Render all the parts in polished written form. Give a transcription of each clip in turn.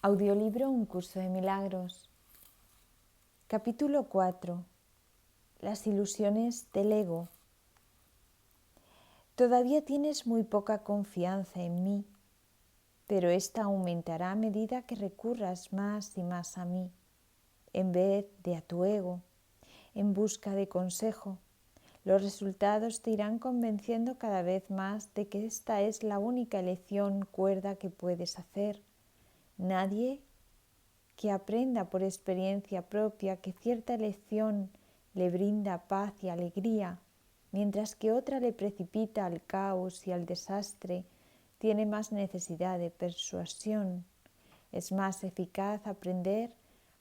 Audiolibro Un curso de milagros. Capítulo 4. Las ilusiones del ego. Todavía tienes muy poca confianza en mí, pero esta aumentará a medida que recurras más y más a mí, en vez de a tu ego, en busca de consejo. Los resultados te irán convenciendo cada vez más de que esta es la única elección cuerda que puedes hacer. Nadie que aprenda por experiencia propia que cierta elección le brinda paz y alegría, mientras que otra le precipita al caos y al desastre, tiene más necesidad de persuasión. Es más eficaz aprender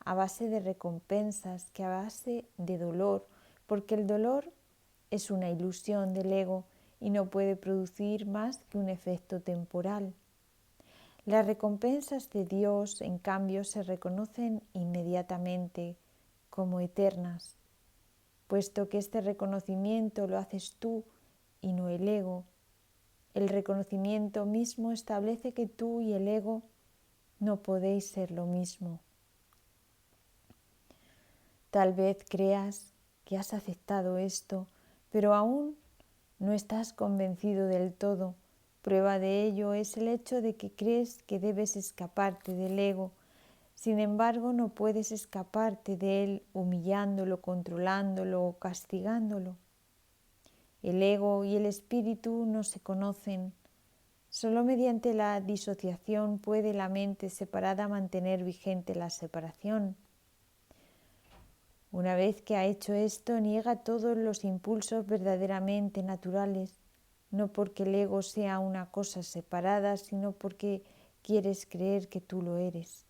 a base de recompensas que a base de dolor, porque el dolor es una ilusión del ego y no puede producir más que un efecto temporal. Las recompensas de Dios, en cambio, se reconocen inmediatamente como eternas, puesto que este reconocimiento lo haces tú y no el ego. El reconocimiento mismo establece que tú y el ego no podéis ser lo mismo. Tal vez creas que has aceptado esto, pero aún no estás convencido del todo. Prueba de ello es el hecho de que crees que debes escaparte del ego. Sin embargo, no puedes escaparte de él humillándolo, controlándolo o castigándolo. El ego y el espíritu no se conocen. Solo mediante la disociación puede la mente separada mantener vigente la separación. Una vez que ha hecho esto, niega todos los impulsos verdaderamente naturales, no porque el ego sea una cosa separada, sino porque quieres creer que tú lo eres.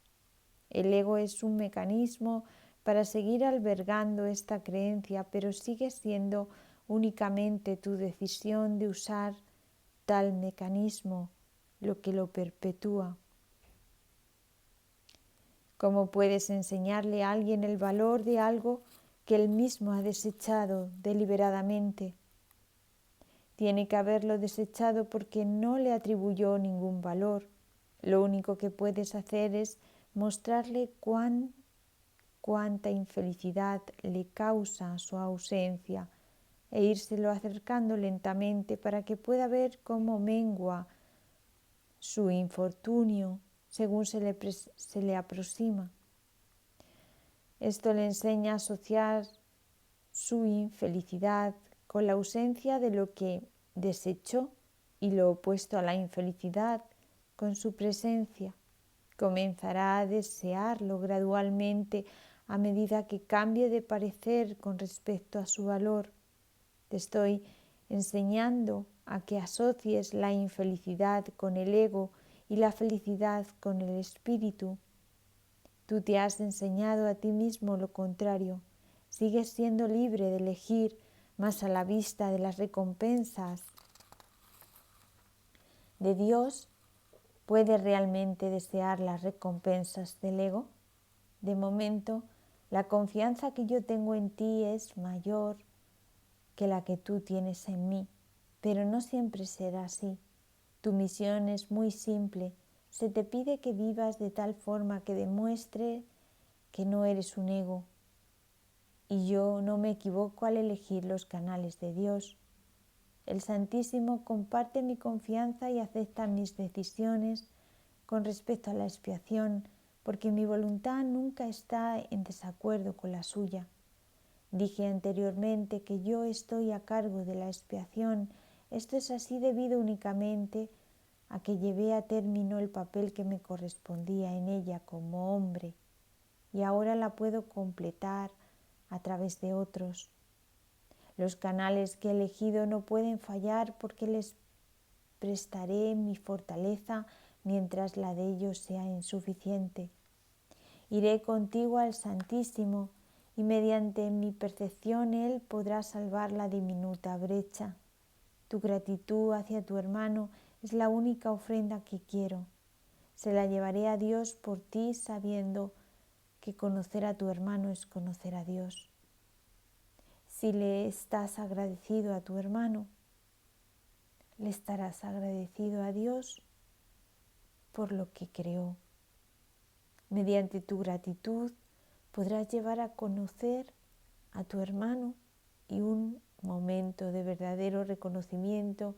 El ego es un mecanismo para seguir albergando esta creencia, pero sigue siendo únicamente tu decisión de usar tal mecanismo lo que lo perpetúa. ¿Cómo puedes enseñarle a alguien el valor de algo que él mismo ha desechado deliberadamente? Tiene que haberlo desechado porque no le atribuyó ningún valor. Lo único que puedes hacer es mostrarle cuánta infelicidad le causa su ausencia e írselo acercando lentamente para que pueda ver cómo mengua su infortunio según se le aproxima. Esto le enseña a asociar su infelicidad con la ausencia de lo que desechó y lo opuesto a la infelicidad con su presencia. Comenzará a desearlo gradualmente a medida que cambie de parecer con respecto a su valor. Te estoy enseñando a que asocies la infelicidad con el ego y la felicidad con el espíritu. Tú te has enseñado a ti mismo lo contrario. Sigues siendo libre de elegir, mas a la vista de las recompensas de Dios, ¿puedes realmente desear las recompensas del ego? De momento, la confianza que yo tengo en ti es mayor que la que tú tienes en mí, pero no siempre será así. Tu misión es muy simple. Se te pide que vivas de tal forma que demuestre que no eres un ego. Y yo no me equivoco al elegir los canales de Dios. El Santísimo comparte mi confianza y acepta mis decisiones con respecto a la expiación, porque mi voluntad nunca está en desacuerdo con la suya. Dije anteriormente que yo estoy a cargo de la expiación. Esto es así debido únicamente a que llevé a término el papel que me correspondía en ella como hombre, y ahora la puedo completar a través de otros. Los canales que he elegido no pueden fallar porque les prestaré mi fortaleza mientras la de ellos sea insuficiente. Iré contigo al Santísimo y mediante mi percepción Él podrá salvar la diminuta brecha. Tu gratitud hacia tu hermano es la única ofrenda que quiero. Se la llevaré a Dios por ti sabiendo que conocer a tu hermano es conocer a Dios. Si le estás agradecido a tu hermano, le estarás agradecido a Dios por lo que creó. Mediante tu gratitud podrás llevar a conocer a tu hermano y un momento de verdadero reconocimiento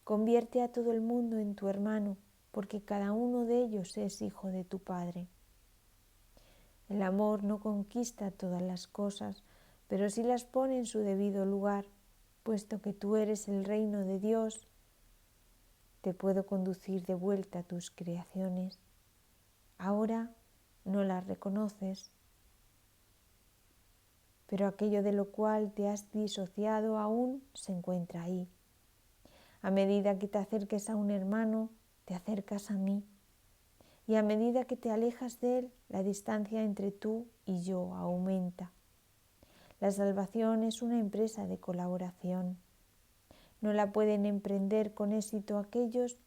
convierte a todo el mundo en tu hermano, porque cada uno de ellos es hijo de tu Padre. El amor no conquista todas las cosas, pero sí las pone en su debido lugar. Puesto que tú eres el reino de Dios, te puedo conducir de vuelta a tus creaciones. Ahora no las reconoces, pero aquello de lo cual te has disociado aún se encuentra ahí. A medida que te acerques a un hermano, te acercas a mí. Y a medida que te alejas de él, la distancia entre tú y yo aumenta. La salvación es una empresa de colaboración. No la pueden emprender con éxito aquellos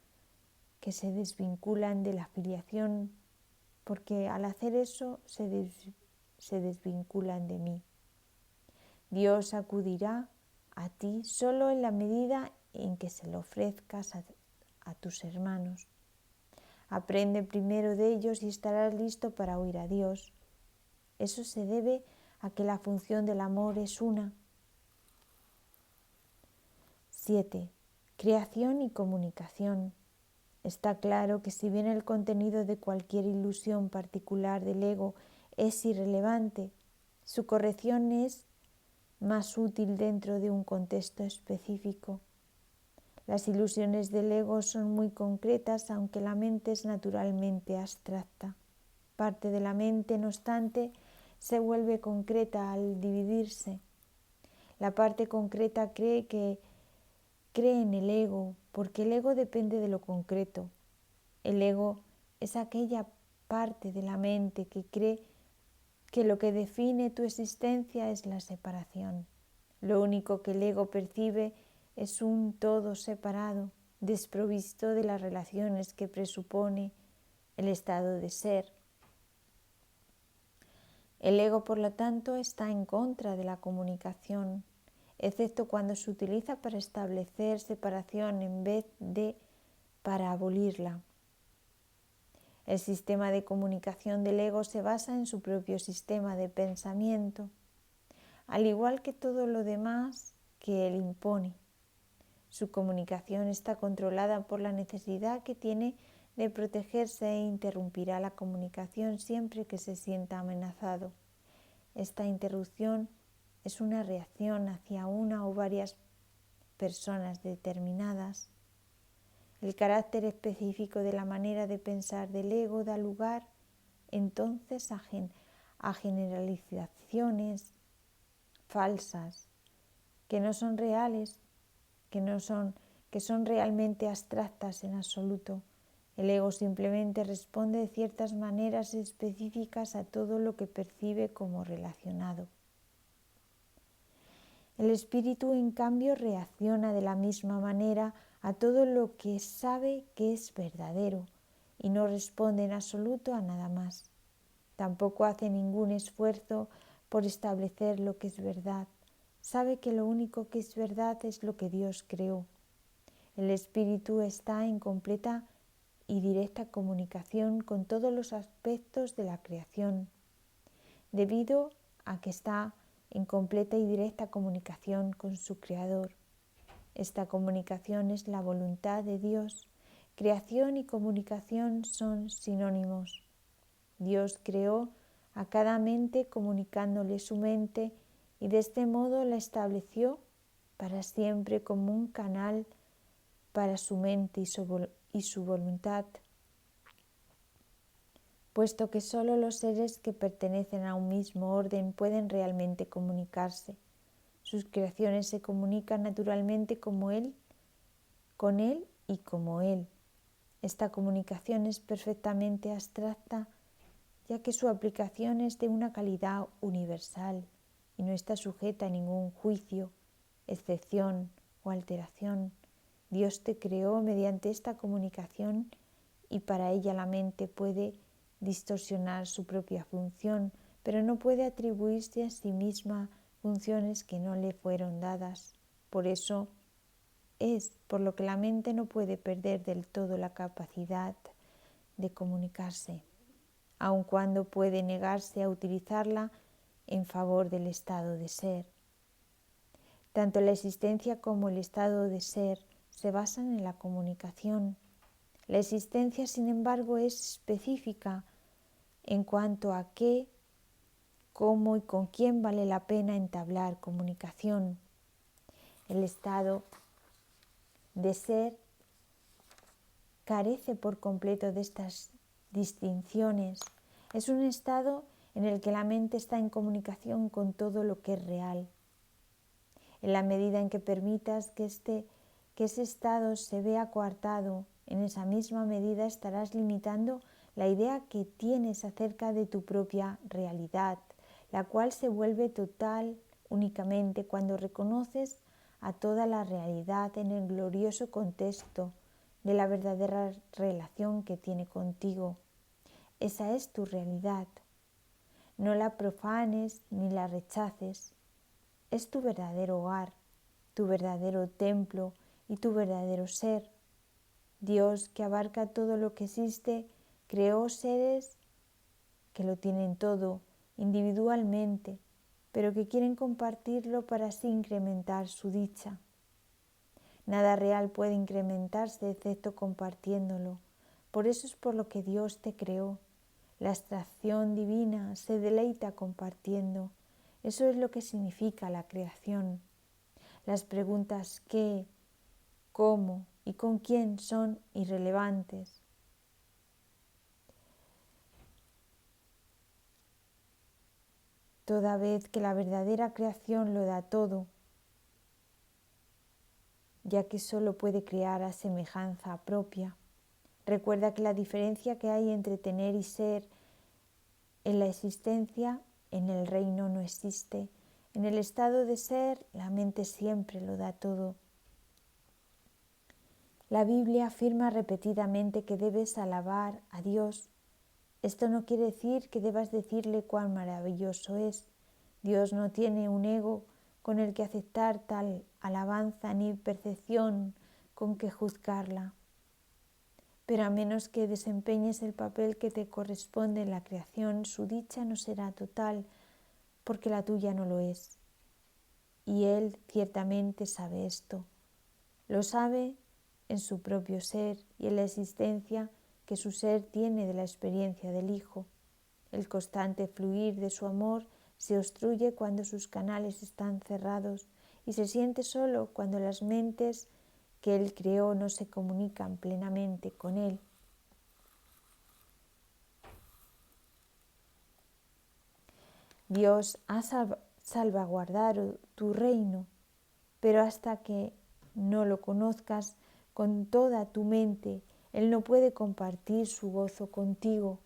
que se desvinculan de la filiación, porque al hacer eso se desvinculan de mí. Dios acudirá a ti solo en la medida en que se lo ofrezcas a tus hermanos. Aprende primero de ellos y estarás listo para oír a Dios. Eso se debe a que la función del amor es una. 7. Creación y comunicación. Está claro que si bien el contenido de cualquier ilusión particular del ego es irrelevante, su corrección es más útil dentro de un contexto específico. Las ilusiones del ego son muy concretas, aunque la mente es naturalmente abstracta. Parte de la mente, no obstante, se vuelve concreta al dividirse. La parte concreta cree en el ego, porque el ego depende de lo concreto. El ego es aquella parte de la mente que cree que lo que define tu existencia es la separación. Lo único que el ego percibe es un todo separado, desprovisto de las relaciones que presupone el estado de ser. El ego, por lo tanto, está en contra de la comunicación, excepto cuando se utiliza para establecer separación en vez de para abolirla. El sistema de comunicación del ego se basa en su propio sistema de pensamiento, al igual que todo lo demás que él impone. Su comunicación está controlada por la necesidad que tiene de protegerse e interrumpirá la comunicación siempre que se sienta amenazado. Esta interrupción es una reacción hacia una o varias personas determinadas. El carácter específico de la manera de pensar del ego da lugar entonces a generalizaciones falsas que no son reales, que son realmente abstractas en absoluto. El ego simplemente responde de ciertas maneras específicas a todo lo que percibe como relacionado. El espíritu, en cambio, reacciona de la misma manera a todo lo que sabe que es verdadero y no responde en absoluto a nada más. Tampoco hace ningún esfuerzo por establecer lo que es verdad. Sabe que lo único que es verdad es lo que Dios creó. El espíritu está en completa y directa comunicación con todos los aspectos de la creación, debido a que está en completa y directa comunicación con su Creador. Esta comunicación es la voluntad de Dios. Creación y comunicación son sinónimos. Dios creó a cada mente comunicándole su mente y de este modo la estableció para siempre como un canal para su mente y su voluntad, puesto que solo los seres que pertenecen a un mismo orden pueden realmente comunicarse. Sus creaciones se comunican naturalmente como Él, con Él y como Él. Esta comunicación es perfectamente abstracta, ya que su aplicación es de una calidad universal y no está sujeta a ningún juicio, excepción o alteración. Dios te creó mediante esta comunicación y para ella la mente puede distorsionar su propia función, pero no puede atribuirse a sí misma funciones que no le fueron dadas. Por eso es por lo que la mente no puede perder del todo la capacidad de comunicarse. aun cuando puede negarse a utilizarla en favor del estado de ser. Tanto la existencia como el estado de ser se basan en la comunicación. La existencia, sin embargo, es específica en cuanto a qué, cómo y con quién vale la pena entablar comunicación. El estado de ser carece por completo de estas distinciones. Es un estado en el que la mente está en comunicación con todo lo que es real. En la medida en que permitas que ese estado se vea coartado, en esa misma medida estarás limitando la idea que tienes acerca de tu propia realidad, la cual se vuelve total únicamente cuando reconoces a toda la realidad en el glorioso contexto de la verdadera relación que tiene contigo. Esa es tu realidad. No la profanes ni la rechaces. Es tu verdadero hogar, tu verdadero templo y tu verdadero ser. Dios, que abarca todo lo que existe, creó seres que lo tienen todo individualmente, pero que quieren compartirlo para así incrementar su dicha. Nada real puede incrementarse excepto compartiéndolo. Por eso es por lo que Dios te creó. La abstracción divina se deleita compartiendo. Eso es lo que significa la creación. Las preguntas qué, cómo y con quién son irrelevantes. Toda vez que la verdadera creación lo da todo, ya que solo puede crear a semejanza propia. Recuerda que la diferencia que hay entre tener y ser en la existencia, en el reino no existe. En el estado de ser, la mente siempre lo da todo. La Biblia afirma repetidamente que debes alabar a Dios. Esto no quiere decir que debas decirle cuán maravilloso es. Dios no tiene un ego con el que aceptar tal alabanza ni percepción con que juzgarla. Pero a menos que desempeñes el papel que te corresponde en la creación, su dicha no será total, porque la tuya no lo es. Y Él ciertamente sabe esto. Lo sabe en su propio ser y en la existencia que su ser tiene de la experiencia del Hijo. El constante fluir de su amor se obstruye cuando sus canales están cerrados y se siente solo cuando las mentes que Él creó no se comunican plenamente con Él. Dios ha salvaguardado tu reino, pero hasta que no lo conozcas con toda tu mente, Él no puede compartir su gozo contigo.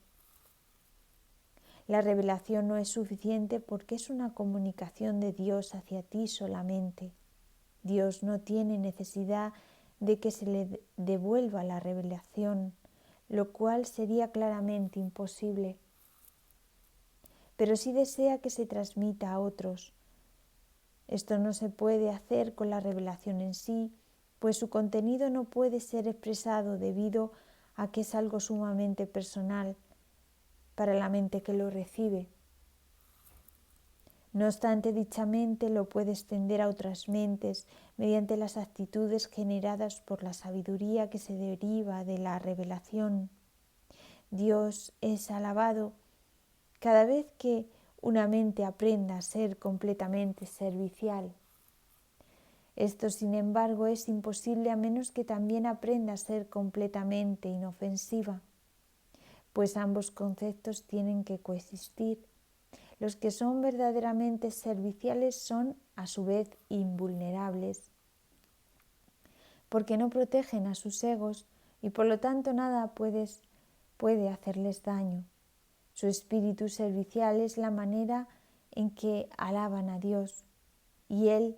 La revelación no es suficiente porque es una comunicación de Dios hacia ti solamente. Dios no tiene necesidad de que se le devuelva la revelación, lo cual sería claramente imposible. Pero sí desea que se transmita a otros. Esto no se puede hacer con la revelación en sí, pues su contenido no puede ser expresado debido a que es algo sumamente personal para la mente que lo recibe. No obstante, dicha mente lo puede extender a otras mentes mediante las actitudes generadas por la sabiduría que se deriva de la revelación. Dios es alabado cada vez que una mente aprenda a ser completamente servicial. Esto, sin embargo, es imposible a menos que también aprenda a ser completamente inofensiva, pues ambos conceptos tienen que coexistir. Los que son verdaderamente serviciales son, a su vez, invulnerables, porque no protegen a sus egos y por lo tanto nada puede hacerles daño. Su espíritu servicial es la manera en que alaban a Dios y Él